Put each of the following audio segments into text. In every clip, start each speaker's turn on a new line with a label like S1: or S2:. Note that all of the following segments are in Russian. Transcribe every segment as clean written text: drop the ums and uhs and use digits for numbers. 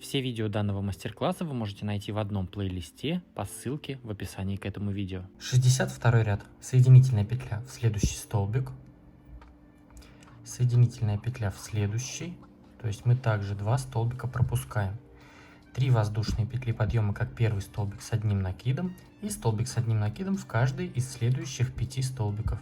S1: Все видео данного мастер-класса вы можете найти в одном плейлисте по ссылке в описании к этому видео.
S2: 62 ряд. Соединительная петля в следующий столбик. Соединительная петля в следующий. То есть мы также 2 столбика пропускаем. 3 воздушные петли подъема как первый столбик с одним накидом. И столбик с одним накидом в каждый из следующих 5 столбиков.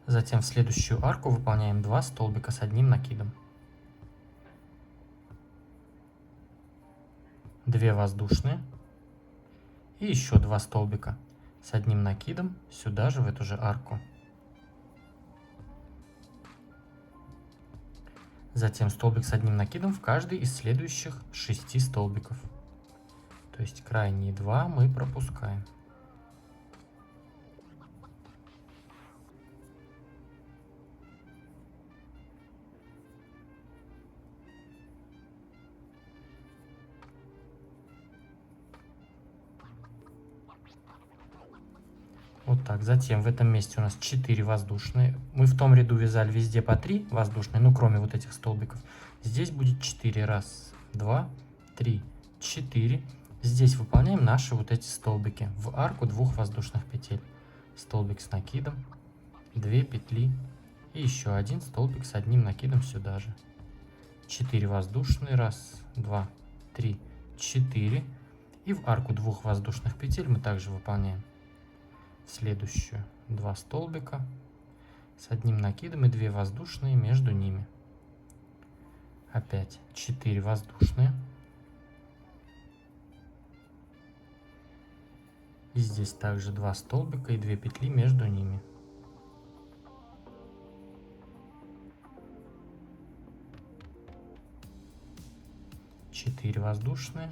S2: Затем в следующую арку выполняем 2 столбика с одним накидом. 2 воздушные. И еще 2 столбика с одним накидом сюда же, в эту же арку. Затем столбик с одним накидом в каждый из следующих 6 столбиков. То есть крайние 2 мы пропускаем. Вот так. Затем в этом месте у нас 4 воздушные. Мы в том ряду вязали везде по 3 воздушные, ну кроме вот этих столбиков. Здесь будет 4. Раз, 2, 3, 4. Здесь выполняем наши вот эти столбики в арку 2 воздушных петель. Столбик с накидом, 2 петли и еще один столбик с одним накидом сюда же. 4 воздушные. Раз, 2, 3, 4. И в арку 2 воздушных петель мы также выполняем следующую 2 столбика с одним накидом и 2 воздушные между ними. Опять 4 воздушные. И здесь также 2 столбика и 2 петли между ними. Четыре воздушные.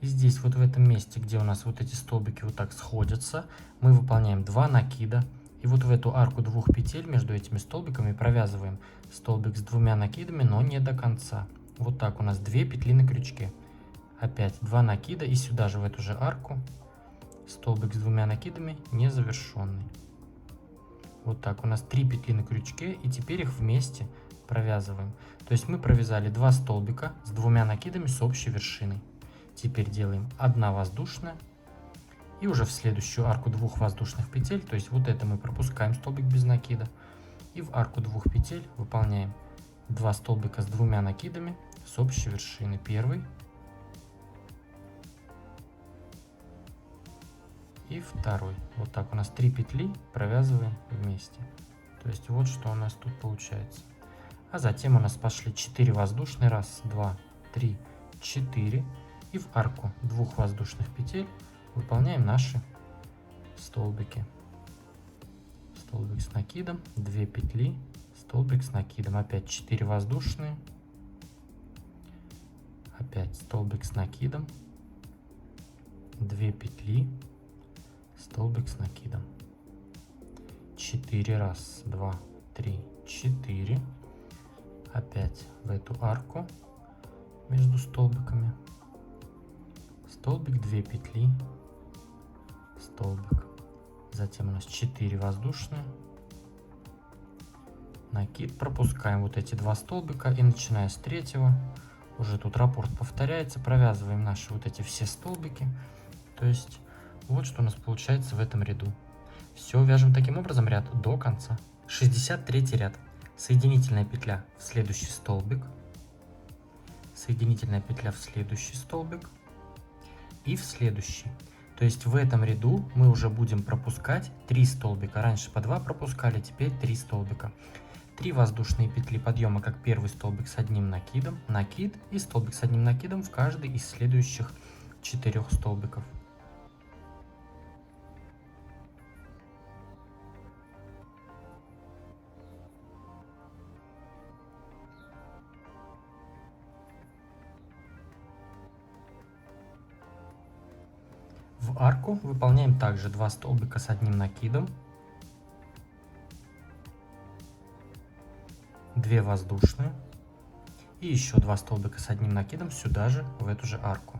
S2: И здесь вот в этом месте, где у нас вот эти столбики вот так сходятся, мы выполняем 2 накида. И вот в эту арку 2 петель между этими столбиками провязываем столбик с 2 накидами, но не до конца. Вот так у нас 2 петли на крючке. Опять 2 накида и сюда же в эту же арку столбик с 2 накидами не завершенный. Вот так у нас 3 петли на крючке, и теперь их вместе провязываем. То есть мы провязали 2 столбика с 2 накидами с общей вершиной. Теперь делаем 1 воздушная. И уже в следующую арку 2 воздушных петель, то есть вот это мы пропускаем столбик без накида. И в арку 2 петель выполняем 2 столбика с 2 накидами с общей вершины. Первый и второй. Вот так у нас 3 петли провязываем вместе. То есть вот что у нас тут получается. А затем у нас пошли 4 воздушные. Раз, 2, 3, 4. И в арку 2 воздушных петель выполняем наши столбики. Столбик с накидом, 2 петли, столбик с накидом. Опять 4 воздушные. Опять столбик с накидом, 2 петли, столбик с накидом. 4. Раз, 2, 3, 4. Опять в эту арку между столбиками. Столбик, 2 петли, столбик. Затем у нас 4 воздушные. Накид. Пропускаем вот эти 2 столбика и начиная с 3-го, уже тут раппорт повторяется, провязываем наши вот эти все столбики. То есть вот что у нас получается в этом ряду. Все, вяжем таким образом ряд до конца. 63 ряд. Соединительная петля в следующий столбик. Соединительная петля в следующий столбик. И в следующий. То есть в этом ряду мы уже будем пропускать 3 столбика. Раньше по 2 пропускали, теперь 3 столбика. 3 воздушные петли подъема как первый столбик с одним накидом, накид и столбик с одним накидом в каждый из следующих 4 столбиков. В арку выполняем также 2 столбика с одним накидом, 2 воздушные И еще 2 столбика с одним накидом сюда же, в эту же арку.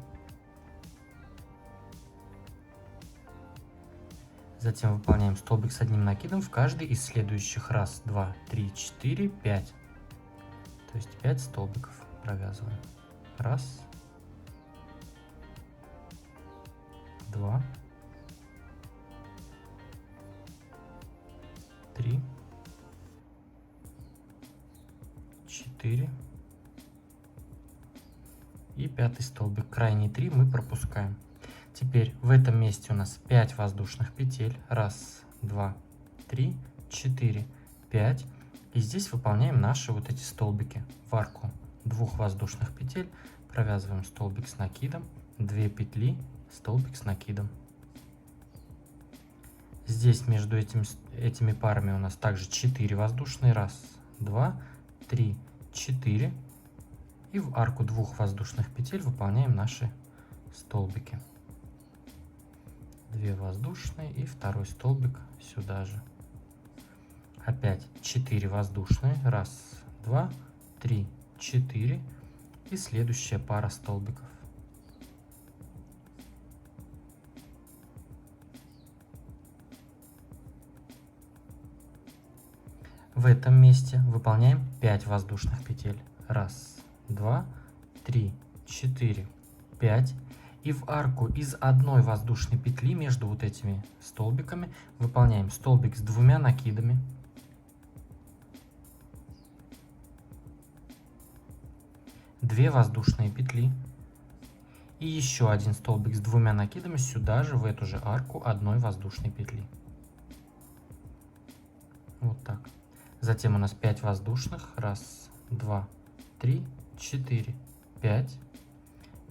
S2: Затем выполняем столбик с одним накидом в каждый из следующих. Раз, два, три, четыре, 5. То есть 5 столбиков провязываем. Раз, два, три, 4 и 5 столбик. Крайние 3 мы пропускаем. Теперь в этом месте у нас 5 воздушных петель. Раз, два, три, 4, 5. И здесь выполняем наши вот эти столбики. В арку 2 воздушных петель провязываем столбик с накидом, 2 петли, столбик с накидом. Здесь между этими парами у нас также 4 воздушные. Раз, два, три, 4. И в арку 2 воздушных петель выполняем наши столбики. 2 воздушные и второй столбик сюда же. Опять 4 воздушные. Раз, два, три, 4. И следующая пара столбиков. В этом месте выполняем 5 воздушных петель. Раз, два, три, 4, 5. И в арку из одной воздушной петли между вот этими столбиками выполняем столбик с 2 накидами. Две воздушные петли. И еще один столбик с 2 накидами сюда же, в эту же арку одной воздушной петли. Вот так. Затем у нас 5 воздушных. Раз, два, три, 4, 5.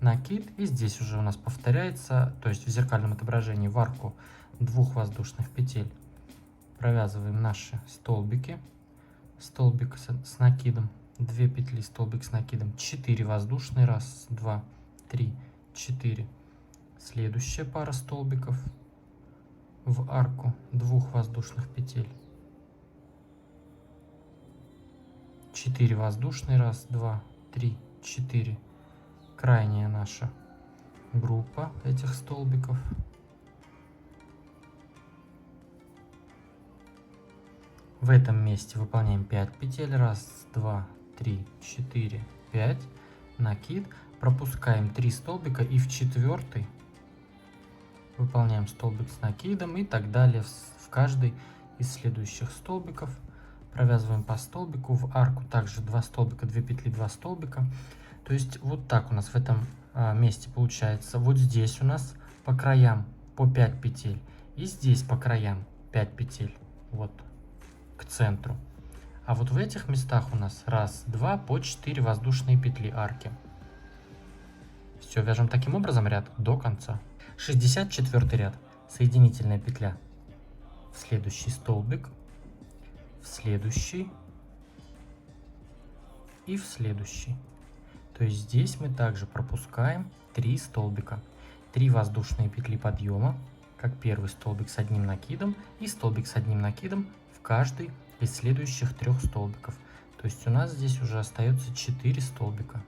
S2: Накид. И здесь уже у нас повторяется, то есть в зеркальном отображении в арку 2 воздушных петель провязываем наши столбики. Столбик с накидом. 2 петли, столбик с накидом. 4 воздушные. Раз, два, три, 4. Следующая пара столбиков в арку 2 воздушных петель. 4 воздушные. Раз, два, три, 4. Крайняя наша группа этих столбиков. В этом месте выполняем 5 петель. Раз, два, три, 4, 5. Накид. Пропускаем 3 столбика и в 4 выполняем столбик с накидом и так далее в каждый из следующих столбиков. Провязываем по столбику. В арку также 2 столбика, 2 петли, 2 столбика. То есть вот так у нас в этом месте получается. Вот здесь у нас по краям по 5 петель. И здесь по краям 5 петель. Вот к центру. А вот в этих местах у нас раз, два, по 4 воздушные петли арки. Все, вяжем таким образом ряд до конца. 64 ряд. Соединительная петля в следующий столбик, в следующий и в следующий. То есть здесь мы также пропускаем 3 столбика. 3 воздушные петли подъема, как первый столбик с одним накидом и столбик с одним накидом в каждый из следующих 3 столбиков. То есть у нас здесь уже остается 4 столбика.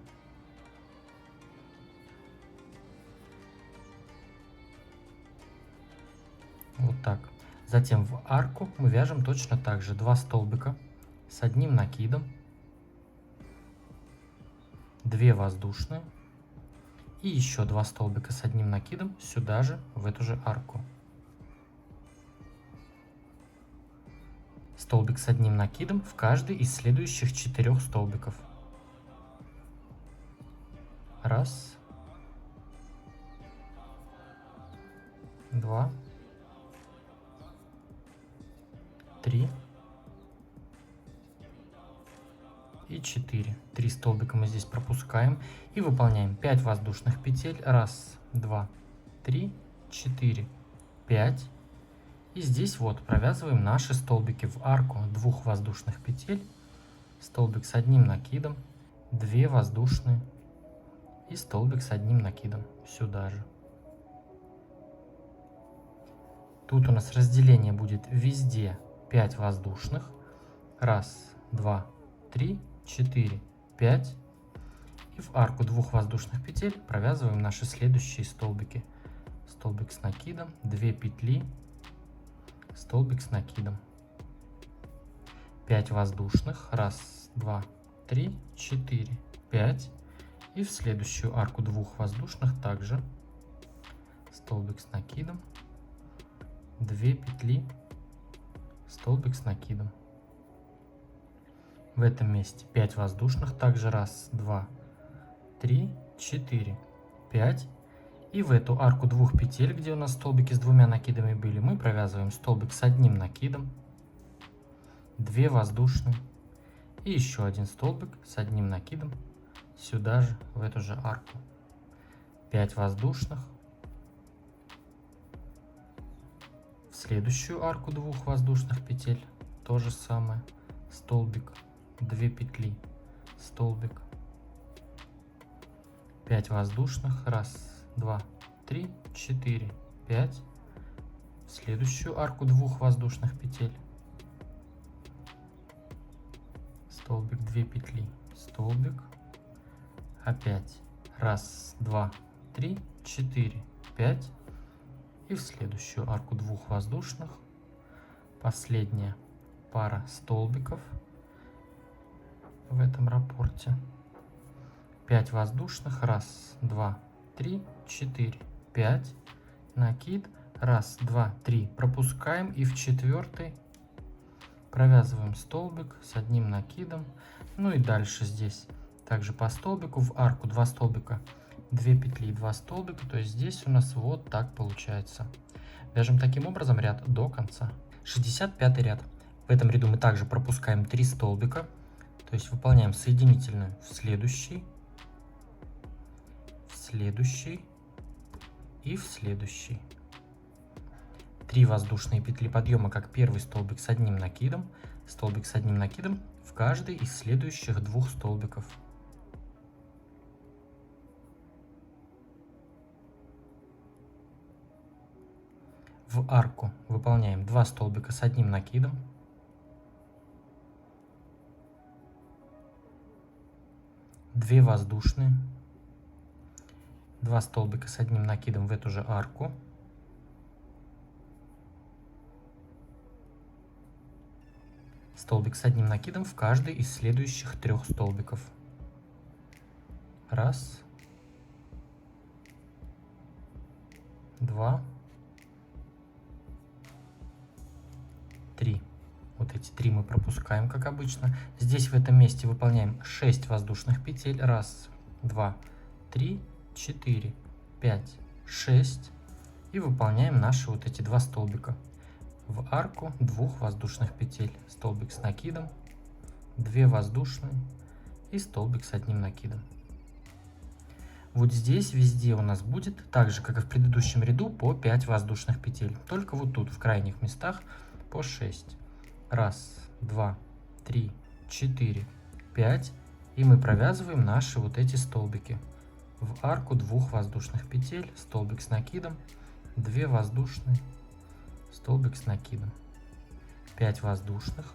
S2: Вот так. Затем в арку мы вяжем точно так же 2 столбика с одним накидом, 2 воздушные и еще 2 столбика с одним накидом сюда же, в эту же арку. Столбик с одним накидом в каждый из следующих 4 столбиков. Раз, два, 3 и 4. 3 столбика мы здесь пропускаем и выполняем 5 воздушных петель. Раз, два, три, 4, 5. И здесь вот провязываем наши столбики в арку 2 воздушных петель, столбик с одним накидом, 2 воздушные и столбик с одним накидом сюда же. Тут у нас разделение будет везде 5 воздушных. Раз, два, три, 4, 5. И в арку 2 воздушных петель провязываем наши следующие столбики. Столбик с накидом, 2 петли, столбик с накидом. 5 воздушных, 1, 2, 3, 4, 5. И в следующую арку 2 воздушных также столбик с накидом, 2 петли, столбик с накидом. В этом месте 5 воздушных, также 1, 2, 3, 4, 5. И в эту арку 2 петель, где у нас столбики с 2 накидами были, мы провязываем столбик с 1 накидом, 2 воздушные и еще один столбик с 1 накидом сюда же, в эту же арку. 5 воздушных. В следующую арку 2 воздушных петель то же самое. Столбик, 2 петли, столбик, 5 воздушных, 1, 2, 3, 4, 5. В следующую арку 2 воздушных петель столбик, 2 петли, столбик, опять 1, 2, 3, 4, 5. И в следующую арку 2 воздушных последняя пара столбиков в этом раппорте. 5 воздушных, 1, 2, 3, 4, 5, накид, 1, 2, 3, пропускаем и в четвертый провязываем столбик с 1 накидом. Ну и дальше здесь также по столбику в арку 2 столбика, 2 петли и 2 столбика, то есть здесь у нас вот так получается. Вяжем таким образом ряд до конца. 65 ряд. В этом ряду мы также пропускаем 3 столбика, то есть выполняем соединительную в следующий и в следующий. 3 воздушные петли подъема, как первый столбик с 1 накидом, столбик с 1 накидом в каждый из следующих 2 столбиков. В арку выполняем 2 столбика с 1 накидом, 2 воздушные, 2 столбика с 1 накидом в эту же арку, столбик с 1 накидом в каждый из следующих 3 столбиков. 1, 2, 3. Вот эти 3 мы пропускаем, как обычно. Здесь в этом месте выполняем 6 воздушных петель. 1, 2, 3, 4, 5, 6. И выполняем наши вот эти 2 столбика. В арку 2 воздушных петель. Столбик с накидом, 2 воздушные и столбик с 1 накидом. Вот здесь везде у нас будет, так же как и в предыдущем ряду, по 5 воздушных петель. Только вот тут в крайних местах по 6. 1, 2, 3, 4, 5. И мы провязываем наши вот эти столбики. В арку 2 воздушных петель, столбик с накидом, 2 воздушные, столбик с накидом, 5 воздушных.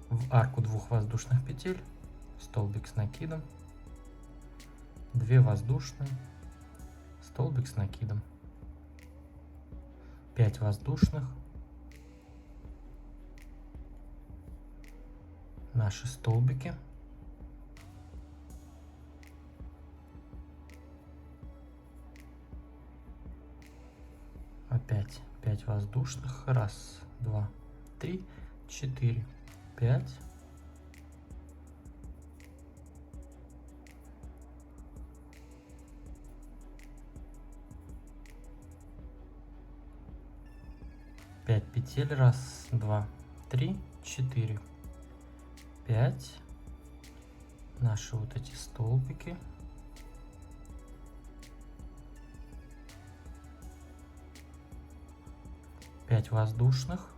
S2: В арку 2 воздушных петель, столбик с накидом, 2 воздушные, столбик с накидом, 5 воздушных, наши столбики, опять 5 воздушных, 1, 2, 3, 4, 5. Пять петель, 1, 2, 3, 4, 5. Наши вот эти столбики. Пять воздушных.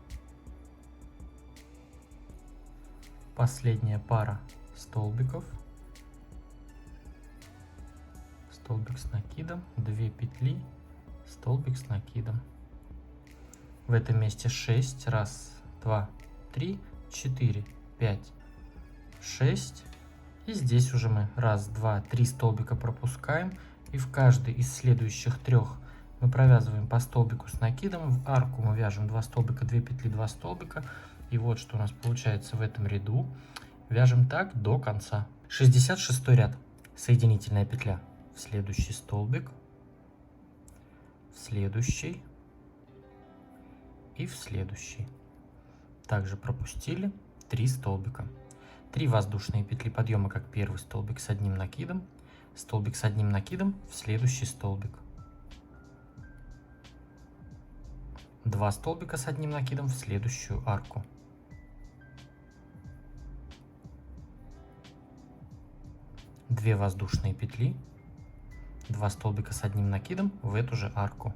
S2: Последняя пара столбиков. Столбик с накидом, 2 петли, столбик с накидом. В этом месте 6, 1, 2, 3, 4, 5, 6. И здесь уже мы 1, 2, 3 столбика пропускаем. И в каждый из следующих 3 мы провязываем по столбику с накидом. В арку мы вяжем 2 столбика, 2 петли, 2 столбика. И вот что у нас получается в этом ряду. Вяжем так до конца. 66 ряд. Соединительная петля в следующий столбик, в следующий и в следующий. Также пропустили 3 столбика. 3 воздушные петли подъема, как первый столбик с одним накидом, столбик с одним накидом в следующий столбик. 2 столбика с одним накидом в следующую арку. 2 воздушные петли, 2 столбика с одним накидом в эту же арку.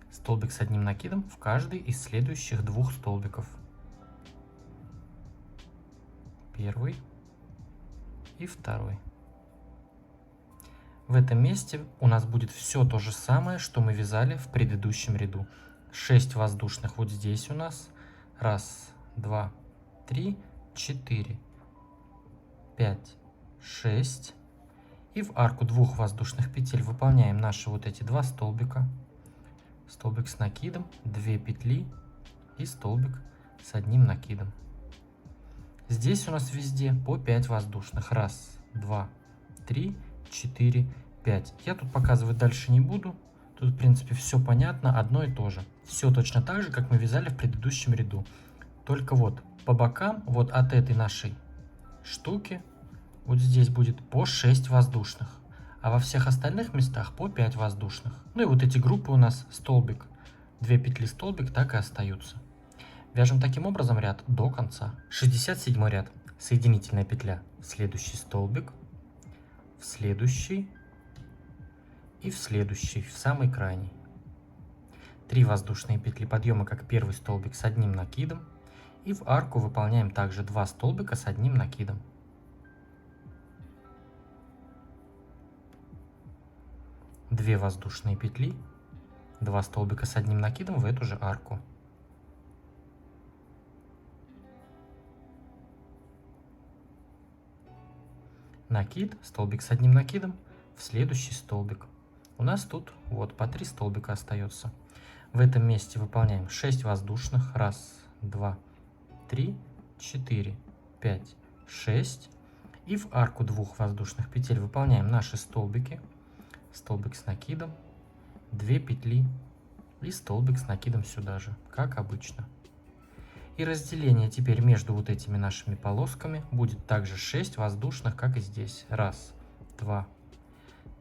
S2: Столбик с одним накидом в каждый из следующих 2 столбиков. Первый и второй. В этом месте у нас будет все то же самое, что мы вязали в предыдущем ряду. 6 воздушных вот здесь у нас. 1, 2, 3, 4, 5, 6. И в арку 2 воздушных петель выполняем наши вот эти 2 столбика. Столбик с накидом, 2 петли и столбик с одним накидом. Здесь у нас везде по 5 воздушных. 1, 2, 3, 4, 5. Я тут показывать дальше не буду. Тут, в принципе, все понятно, одно и то же. Все точно так же, как мы вязали в предыдущем ряду. Только вот по бокам, вот от этой нашей штуки, вот здесь будет по 6 воздушных. А во всех остальных местах по 5 воздушных. Ну и вот эти группы у нас столбик, 2 петли столбик так и остаются. Вяжем таким образом ряд до конца. 67 ряд. Соединительная петля в следующий столбик, в следующий и в следующий, в самый крайний. 3 воздушные петли подъема, как первый столбик с одним накидом. И в арку выполняем также 2 столбика с одним накидом. 2 воздушные петли, 2 столбика с одним накидом в эту же арку. Накид, столбик с одним накидом в следующий столбик. У нас тут вот по 3 столбика остается. В этом месте выполняем 6 воздушных. 1, 2, 3, 4, 5, 6. И в арку 2 воздушных петель выполняем наши столбики. Столбик с накидом, 2 петли и столбик с накидом сюда же, как обычно. И разделение теперь между вот этими нашими полосками будет также 6 воздушных, как и здесь. 1, 2,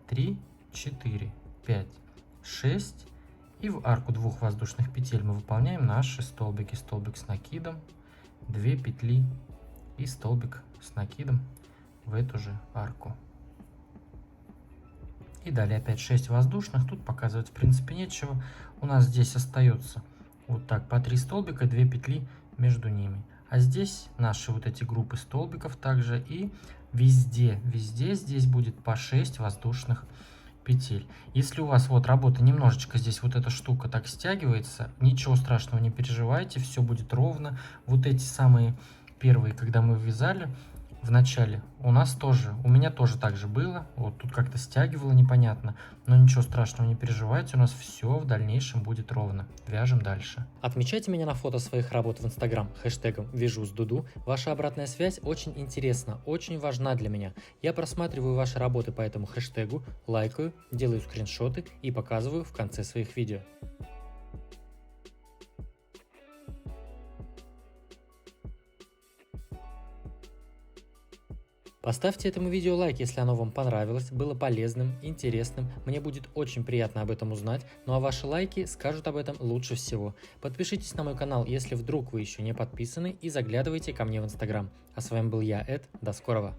S2: 3, 4, 5, 6. И в арку 2 воздушных петель мы выполняем наши столбики. Столбик с накидом, 2 петли и столбик с накидом в эту же арку. И далее опять 6 воздушных. Тут показывать в принципе нечего. У нас здесь остается вот так по 3 столбика, 2 петли между ними. А здесь наши вот эти группы столбиков также. И везде здесь будет по 6 воздушных петель. Если у вас вот работа немножечко здесь вот эта штука так стягивается, ничего страшного, не переживайте, все будет ровно. Вот эти самые первые, когда мы вязали в начале, у меня тоже так же было. Вот тут как-то стягивало непонятно, но ничего страшного, не переживайте, у нас все в дальнейшем будет ровно. Вяжем дальше.
S1: Отмечайте меня на фото своих работ в Инстаграм хэштегом «Вяжу с Дуду». Ваша обратная связь очень интересна, очень важна для меня. Я просматриваю ваши работы по этому хэштегу, лайкаю, делаю скриншоты и показываю в конце своих видео. Поставьте этому видео лайк, если оно вам понравилось, было полезным, интересным. Мне будет очень приятно об этом узнать, ну а ваши лайки скажут об этом лучше всего. Подпишитесь на мой канал, если вдруг вы еще не подписаны, и заглядывайте ко мне в Инстаграм. А с вами был я, Эд. До скорого!